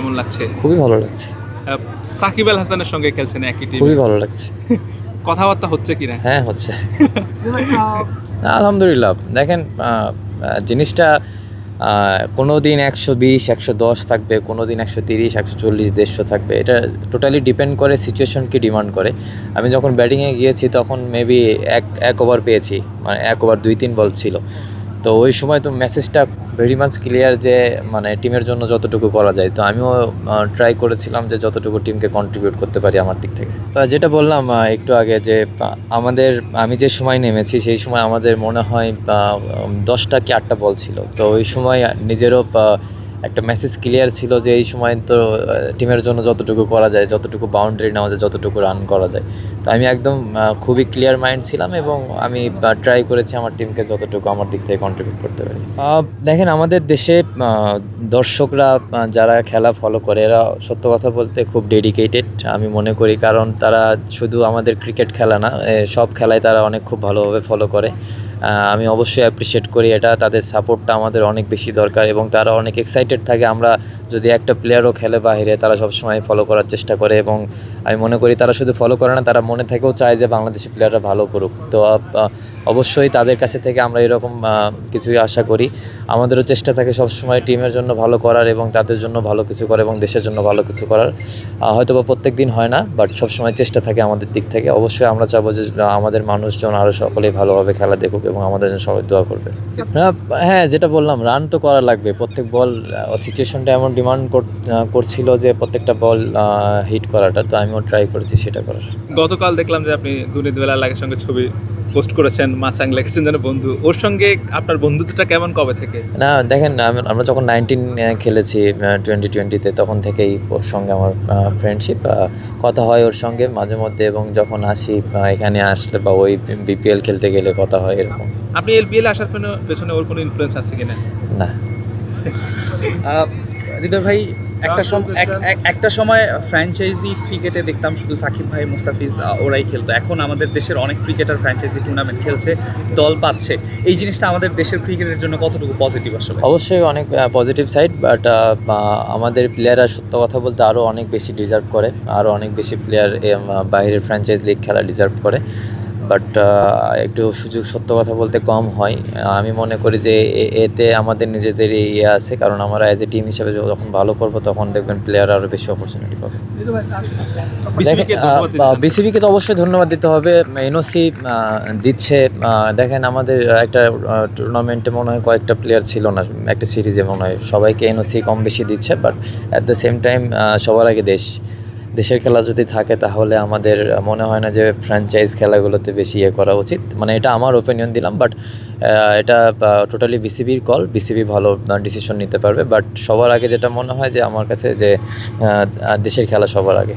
কেমন লাগছে? খুবই ভালো লাগছে। সাকিব আল হাসানের সঙ্গে খেলছেন একই টিমে। খুবই ভালো লাগছে। কথাবার্তা হচ্ছে কিনা? হ্যাঁ, হচ্ছে। আলহামদুলিল্লাহ। দেখেন জিনিসটা কোনো দিন ১২০, ১১০ থাকবে, কোনো দিন ১৩০, ১৪০, ১৫০ থাকবে। এটা টোটালি ডিপেন্ড করে সিচুয়েশনকে ডিমান্ড করে। আমি যখন ব্যাটিংয়ে গিয়েছি তখন মেবি এক ওভার পেয়েছি। মানে ১ ওভার ২-৩ বল ছিল। তো ওই সময় তো মেসেজটা ভেরি মাচ ক্লিয়ার যে মানে টিমের জন্য যতটুকু করা যায়। তো আমিও ট্রাই করেছিলাম যে যতটুকু টিমকে কন্ট্রিবিউট করতে পারি আমার দিক থেকে। যেটা বললাম একটু আগে যে আমি যে সময় নেমেছি সেই সময় আমাদের মনে হয় ১০টা কি ৮টা বল ছিল। তো ওই সময় নিজেরও একটা মেসেজ ক্লিয়ার ছিল যে এই সময় তো টিমের জন্য যতটুকু করা যায়, যতটুকু বাউন্ডারি নেওয়া যায়, যতটুকু রান করা যায়। তো আমি একদম খুবই ক্লিয়ার মাইন্ড ছিলাম এবং আমি ট্রাই করেছি আমার টিমকে যতটুকু আমার দিক থেকে কন্ট্রিবিউট করতে পারি। দেখেন আমাদের দেশে দর্শকরা যারা খেলা ফলো করে এরা সত্য কথা বলতে খুব ডেডিকেটেড আমি মনে করি, কারণ তারা শুধু আমাদের ক্রিকেট খেলা না, সব খেলায় তারা অনেক খুব ভালোভাবে ফলো করে। আমি অবশ্যই অ্যাপ্রিসিয়েট করি এটা। তাদের সাপোর্টটা আমাদের অনেক বেশি দরকার এবং তারা অনেক এক্সাইটেড থাকে। আমরা যদি একটা প্লেয়ারও খেলে বাইরে, তারা সবসময় ফলো করার চেষ্টা করে এবং আমি মনে করি তারা শুধু ফলো করে না, তারা মনে থেকেও চায় যে বাংলাদেশি প্লেয়াররা ভালো করুক। তো অবশ্যই তাদের কাছে থেকে আমরা এরকম কিছুই আশা করি। আমাদেরও চেষ্টা থাকে সবসময় টিমের জন্য ভালো করার এবং তাদের জন্য ভালো কিছু করার এবং দেশের জন্য ভালো কিছু করার। হয়তো বা প্রত্যেক দিন হয় না, বাট সবসময় চেষ্টা থাকে আমাদের দিক থেকে। অবশ্যই আমরা চাবো যে আমাদের মানুষজন আরও সকলেই ভালোভাবে খেলা দেখুক এবং আমাদের জন্য সবাই দোয়া করবে। হ্যাঁ, যেটা বললাম রান তো করা লাগবে। প্রত্যেক বল সিচুয়েশনটা এমন ডিমান্ড করছিল যে প্রত্যেকটা বল হিট করাটা। তো আমিও ট্রাই করেছি সেটা করার। গতকাল দেখলাম যে আপনি দুর্নীত বেলালের সঙ্গে ছবি পোস্ট করেছেন, মাচাং লিখেছেন যেন বন্ধু। ওর সঙ্গে আপনার বন্ধুত্বটা কেমন কবে থেকে? না দেখেন আমরা যখন 19 খেলেছি 2020-তে তখন থেকেই ওর সঙ্গে আমার ফ্রেন্ডশিপ। কথা হয় ওর সঙ্গে মাঝে মধ্যে এবং যখন আসি এখানে আসলে বা ওই বিপিএল খেলতে গেলে কথা হয় এরকম। আপনি এলপিএল আসার পেছনে ওর কোনো ইনফ্লুয়েন্স আছে কিনা? না। হৃদয় ভাই, একটা সময় ফ্র্যাঞ্চাইজি ক্রিকেটে দেখতাম শুধু সাকিব ভাই, মুস্তাফিজ ওরাই খেলতো। এখন আমাদের দেশের অনেক ক্রিকেটার ফ্র্যাঞ্চাইজি টুর্নামেন্ট খেলছে, দল পাচ্ছে। এই জিনিসটা আমাদের দেশের ক্রিকেটের জন্য কতটুকু পজিটিভ আসলে? অবশ্যই অনেক পজিটিভ সাইড, বাট আমাদের প্লেয়াররা সত্য কথা বলতে আরও অনেক বেশি ডিজার্ভ করে। আরও অনেক বেশি প্লেয়ার বাইরের ফ্র্যাঞ্চাইজ লিগ খেলা ডিজার্ভ করে, বাট একটু সুযোগ সত্য কথা বলতে কম হয়। আমি মনে করি যে এতে আমাদের নিজেদেরই আছে, কারণ আমরা অ্যাজ এ টিম হিসেবে যখন ভালো করবো তখন দেখবেন প্লেয়ার আরও বেশি অপরচুনিটি পাবে। বিসিবিকে তো অবশ্যই ধন্যবাদ দিতে হবে। এনওসি দিচ্ছে। দেখেন আমাদের একটা টুর্নামেন্টে মনে হয় কয়েকটা প্লেয়ার ছিল না, একটা সিরিজে মনে হয় সবাইকে এনওসি কম বেশি দিচ্ছে, but at the same time সবার আগে দেশের খেলা যদি থাকে তাহলে আমাদের মনে হয় না যে ফ্র্যাঞ্চাইজ খেলাগুলোতে বেশি করা উচিত। মানে এটা আমার ওপিনিয়ন দিলাম, বাট এটা টোটালি বিসিবির কল। বিসিবি ভালো ডিসিশন নিতে পারবে, বাট সবার আগে যেটা মনে হয় যে আমার কাছে যে দেশের খেলা সবার আগে।